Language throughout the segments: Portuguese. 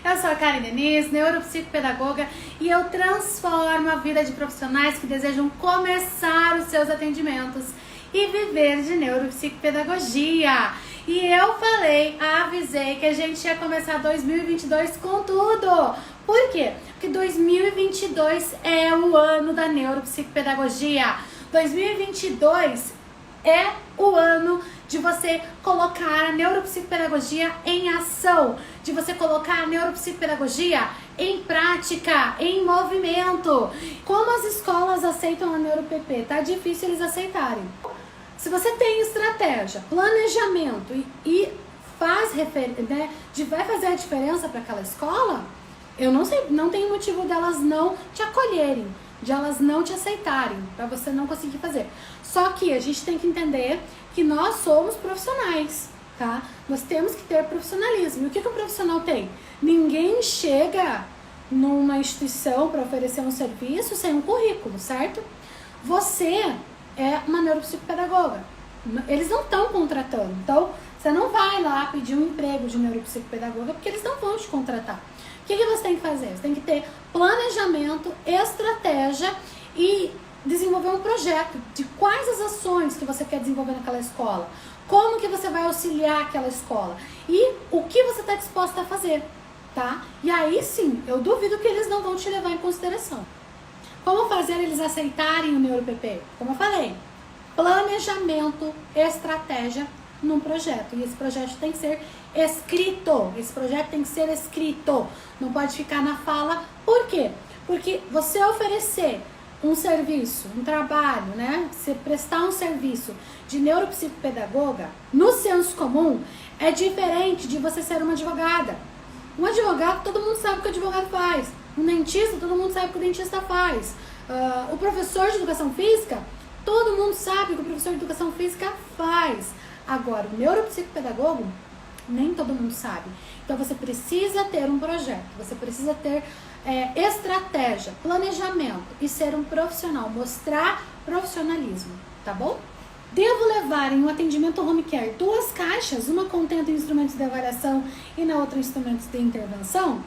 Eu sou a Karen Denise, neuropsicopedagoga, e eu transformo a vida de profissionais que desejam começar os seus atendimentos e viver de neuropsicopedagogia. E eu avisei que a gente ia começar 2022 com tudo. Por quê? Porque 2022 é o ano da neuropsicopedagogia. 2022 é o ano de você colocar a neuropsicopedagogia em ação, de você colocar a neuropsicopedagogia em prática, em movimento. Como as escolas aceitam a NeuroPP? Tá difícil eles aceitarem. Se você tem estratégia, planejamento e vai fazer a diferença para aquela escola, eu não tem motivo delas não te acolherem, de elas não te aceitarem, para você não conseguir fazer. Só que a gente tem que entender que nós somos profissionais, tá? Nós temos que ter profissionalismo. E o que o profissional tem? Ninguém chega numa instituição para oferecer um serviço sem um currículo, certo? Você é uma neuropsicopedagoga. Eles não estão contratando. Então, você não vai lá pedir um emprego de neuropsicopedagoga porque eles não vão te contratar. O que você tem que fazer? Você tem que ter planejamento, estratégia e desenvolver um projeto de quais as ações que você quer desenvolver naquela escola, como que você vai auxiliar aquela escola e o que você está disposta a fazer, tá? E aí sim, eu duvido que eles não vão te levar em consideração. Como fazer eles aceitarem o NeuroPP? Como eu falei, planejamento, estratégia num projeto. E esse projeto tem que ser escrito. Esse projeto tem que ser escrito. Não pode ficar na fala. Por quê? Porque você oferecer um serviço, um trabalho, né? Você prestar um serviço de neuropsicopedagoga, no senso comum, é diferente de você ser uma advogada. Um advogado, todo mundo sabe o que o advogado faz. Um dentista, todo mundo sabe o que o dentista faz. O professor de educação física, todo mundo sabe o que o professor de educação física faz. Agora, o neuropsicopedagogo, nem todo mundo sabe. Então, você precisa ter um projeto, você precisa ter estratégia, planejamento e ser um profissional, mostrar profissionalismo, tá bom? Devo levar em um atendimento home care 2 caixas, uma contendo instrumentos de avaliação e na outra instrumentos de intervenção?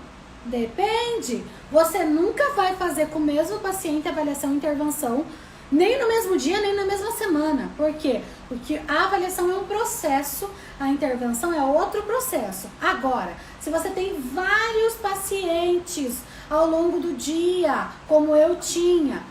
Depende. Você nunca vai fazer com o mesmo paciente avaliação e intervenção, nem no mesmo dia, nem na mesma semana. Por quê? Porque a avaliação é um processo, a intervenção é outro processo. Agora, se você tem vários pacientes ao longo do dia, como eu tinha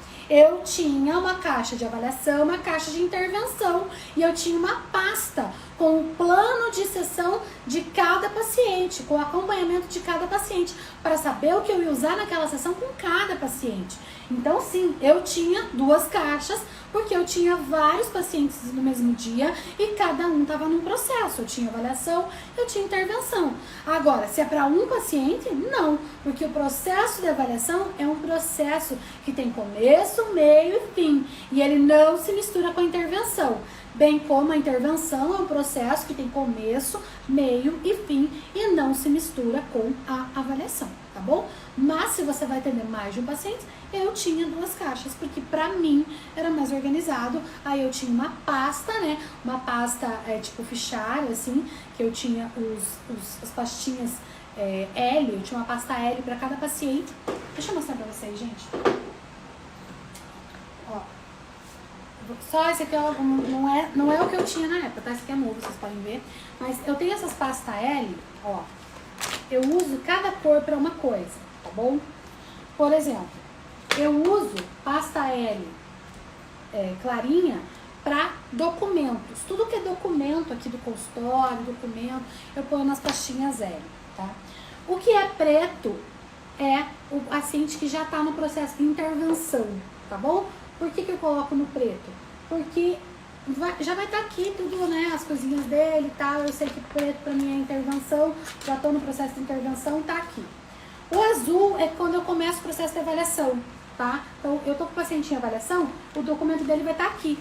uma caixa de avaliação, uma caixa de intervenção e eu tinha uma pasta com o plano de sessão de cada paciente, com o acompanhamento de cada paciente, para saber o que eu ia usar naquela sessão com cada paciente. Então, sim, eu tinha 2 caixas, porque eu tinha vários pacientes no mesmo dia e cada um estava num processo. Eu tinha avaliação, eu tinha intervenção. Agora, se é para um paciente, não, porque o processo de avaliação é um processo que tem começo, meio e fim, e ele não se mistura com a intervenção. Bem como a intervenção é um processo que tem começo, meio e fim e não se mistura com a avaliação, tá bom? Mas se você vai atender mais de um paciente, eu tinha 2 caixas, porque pra mim era mais organizado. Aí eu tinha uma pasta, né? Uma pasta tipo fichário, assim, que eu tinha as pastinhas L, eu tinha uma pasta L pra cada paciente. Deixa eu mostrar pra vocês, gente. Ó. Só esse aqui não é o que eu tinha na época, tá? Esse aqui é novo, vocês podem ver. Mas eu tenho essas pastas L, ó. Eu uso cada cor para uma coisa, tá bom? Por exemplo, eu uso pasta L clarinha para documentos. Tudo que é documento aqui do consultório, documento, eu ponho nas pastinhas L, tá? O que é preto é o paciente que já está no processo de intervenção, tá bom? Por que eu coloco no preto? Porque já vai estar aqui tudo, né? As coisinhas dele e tal. Eu sei que preto pra mim é intervenção. Já estou no processo de intervenção, tá aqui. O azul é quando eu começo o processo de avaliação, tá? Então, eu tô com o paciente em avaliação, o documento dele vai estar aqui.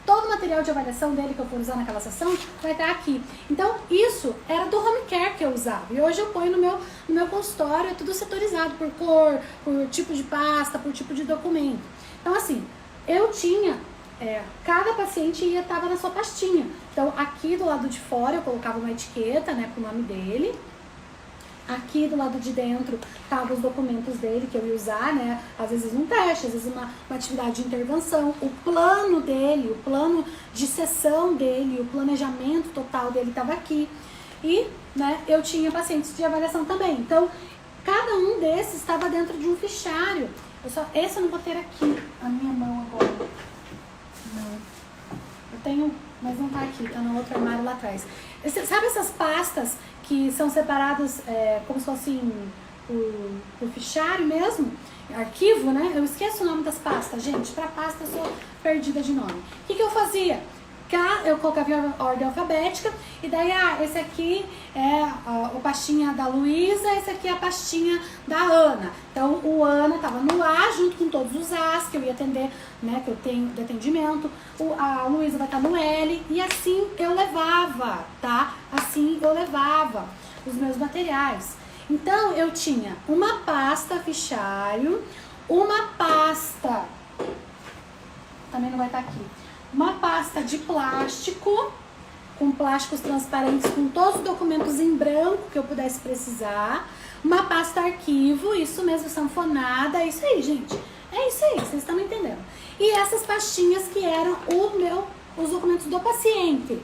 Todo o material de avaliação dele que eu for usar naquela sessão vai estar aqui. Então, isso era do home care que eu usava. E hoje eu ponho no meu consultório, é tudo setorizado por cor, por tipo de pasta, por tipo de documento. Então, assim, eu tinha cada paciente estava na sua pastinha. Então, aqui do lado de fora eu colocava uma etiqueta, né, com o nome dele. Aqui do lado de dentro estavam os documentos dele que eu ia usar, né? Às vezes um teste, às vezes uma atividade de intervenção. O plano dele, o plano de sessão dele, o planejamento total dele estava aqui. E, né, eu tinha pacientes de avaliação também. Então, cada um desses estava dentro de um fichário. Esse eu não vou ter aqui, a minha mão agora. Não. Eu tenho, mas não tá aqui, tá no outro armário lá atrás. Sabe essas pastas que são separadas como se fossem o fichário mesmo? Arquivo, né? Eu esqueço o nome das pastas, gente. Para pasta eu sou perdida de nome. O que eu fazia? Eu colocava em ordem alfabética e daí, esse aqui é a pastinha da Luísa, esse aqui é a pastinha da Ana. Então, o Ana estava no A, junto com todos os As que eu ia atender, né, que eu tenho de atendimento. A Luísa vai estar no L e assim eu levava, tá? Assim eu levava os meus materiais. Então, eu tinha uma pasta fichário, uma pasta, também não vai estar aqui, uma pasta de plástico, com plásticos transparentes, com todos os documentos em branco que eu pudesse precisar, uma pasta arquivo, isso mesmo, sanfonada, é isso aí, gente. É isso aí, vocês estão entendendo. E essas pastinhas que eram os documentos do paciente.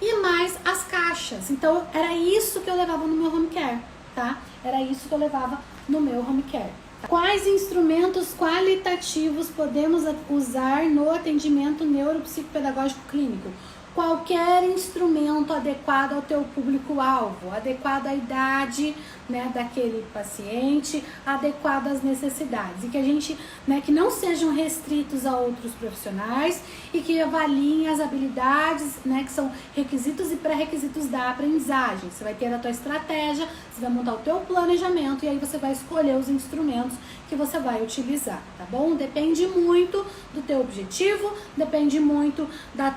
E mais as caixas. Então, era isso que eu levava no meu home care, tá? Era isso que eu levava no meu home care. Quais instrumentos qualitativos podemos usar no atendimento neuropsicopedagógico clínico? Qualquer instrumento adequado ao teu público-alvo, adequado à idade, né, daquele paciente, adequado às necessidades. E que a gente, né, que não sejam restritos a outros profissionais e que avaliem as habilidades, né, que são requisitos e pré-requisitos da aprendizagem. Você vai ter a tua estratégia, você vai montar o teu planejamento e aí você vai escolher os instrumentos que você vai utilizar, tá bom? Depende muito do teu objetivo, depende muito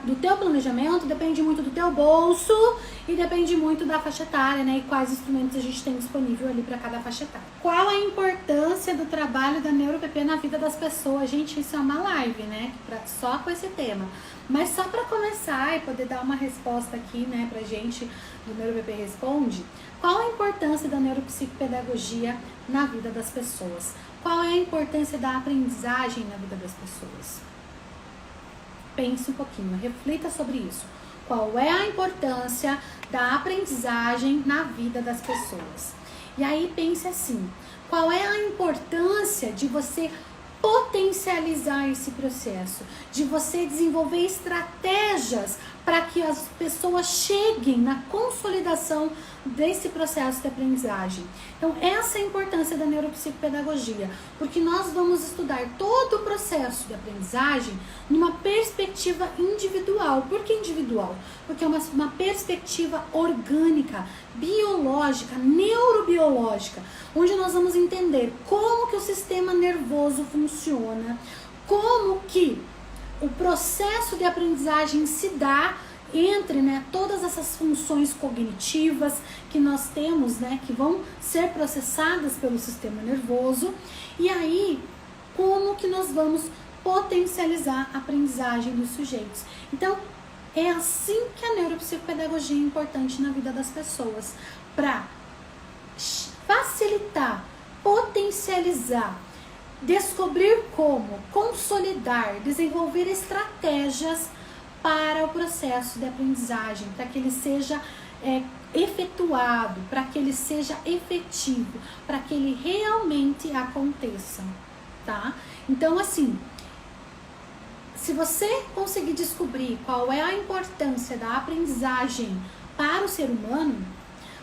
do teu planejamento, depende muito do teu bolso e depende muito da faixa etária, né? E quais instrumentos a gente tem disponível ali para cada faixa etária. Qual a importância do trabalho da NeuroPP na vida das pessoas? Gente, isso é uma live, né? Só com esse tema. Mas só para começar e poder dar uma resposta aqui, né, pra gente do NeuroPP Responde, qual a importância da neuropsicopedagogia na vida das pessoas? Qual é a importância da aprendizagem na vida das pessoas? Pense um pouquinho, reflita sobre isso. Qual é a importância da aprendizagem na vida das pessoas? E aí pense assim, qual é a importância de você potencializar esse processo, de você desenvolver estratégias para que as pessoas cheguem na consolidação desse processo de aprendizagem. Então, essa é a importância da neuropsicopedagogia, porque nós vamos estudar todo o processo de aprendizagem numa perspectiva individual. Por que individual? Porque é uma perspectiva orgânica, biológica, neurobiológica, onde nós vamos entender como que o sistema nervoso funciona, como que o processo de aprendizagem se dá entre, né, todas essas funções cognitivas que nós temos, né, que vão ser processadas pelo sistema nervoso, e aí como que nós vamos potencializar a aprendizagem dos sujeitos. Então, é assim que a neuropsicopedagogia é importante na vida das pessoas, para facilitar, potencializar, descobrir como, consolidar, desenvolver estratégias para o processo de aprendizagem, para que ele seja efetuado, para que ele seja efetivo, para que ele realmente aconteça, tá? Então, assim, se você conseguir descobrir qual é a importância da aprendizagem para o ser humano,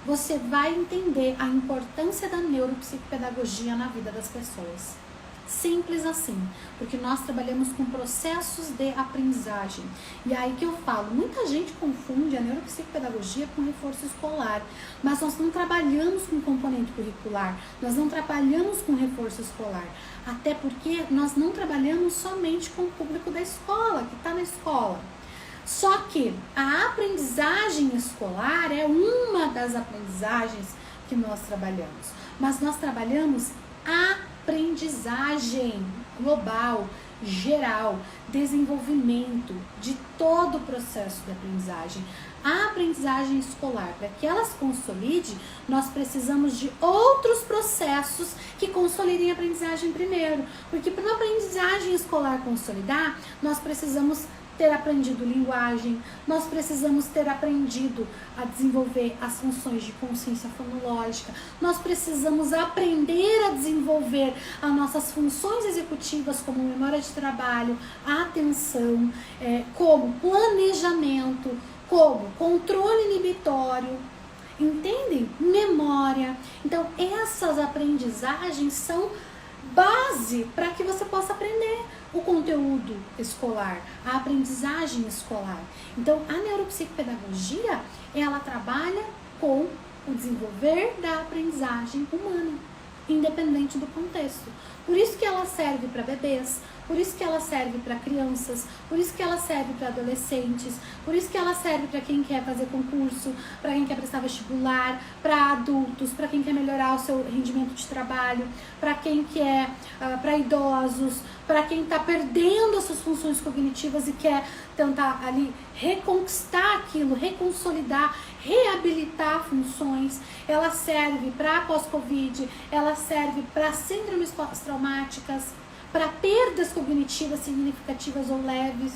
você vai entender a importância da neuropsicopedagogia na vida das pessoas. Simples assim, porque nós trabalhamos com processos de aprendizagem. E aí que eu falo, muita gente confunde a neuropsicopedagogia com reforço escolar, mas nós não trabalhamos com componente curricular, nós não trabalhamos com reforço escolar, até porque nós não trabalhamos somente com o público da escola, que está na escola. Só que a aprendizagem escolar é uma das aprendizagens que nós trabalhamos, mas nós trabalhamos aprendizagem global, geral, desenvolvimento de todo o processo de aprendizagem. a aprendizagem escolar, para que ela se consolide, nós precisamos de outros processos que consolidem a aprendizagem primeiro. Porque para uma aprendizagem escolar consolidar, nós precisamos ter aprendido linguagem, nós precisamos ter aprendido a desenvolver as funções de consciência fonológica, nós precisamos aprender a desenvolver as nossas funções executivas como memória de trabalho, atenção, como planejamento, como controle inibitório, entendem? Memória. Então, essas aprendizagens são base para que você possa aprender o conteúdo escolar, a aprendizagem escolar. Então, a neuropsicopedagogia, ela trabalha com o desenvolver da aprendizagem humana, independente do contexto. Por isso que ela serve para bebês, por isso que ela serve para crianças, por isso que ela serve para adolescentes, por isso que ela serve para quem quer fazer concurso, para quem quer prestar vestibular, para adultos, para quem quer melhorar o seu rendimento de trabalho, para quem quer, para idosos, para quem está perdendo as suas funções cognitivas e quer tentar ali reconquistar aquilo, reconsolidar, reabilitar funções. Ela serve para pós-Covid, ela serve para síndromes pós-traumáticas, para perdas cognitivas significativas ou leves,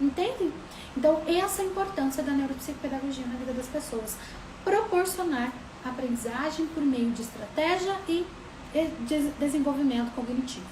entende? Então, essa é a importância da neuropsicopedagogia na vida das pessoas. Proporcionar aprendizagem por meio de estratégia e desenvolvimento cognitivo.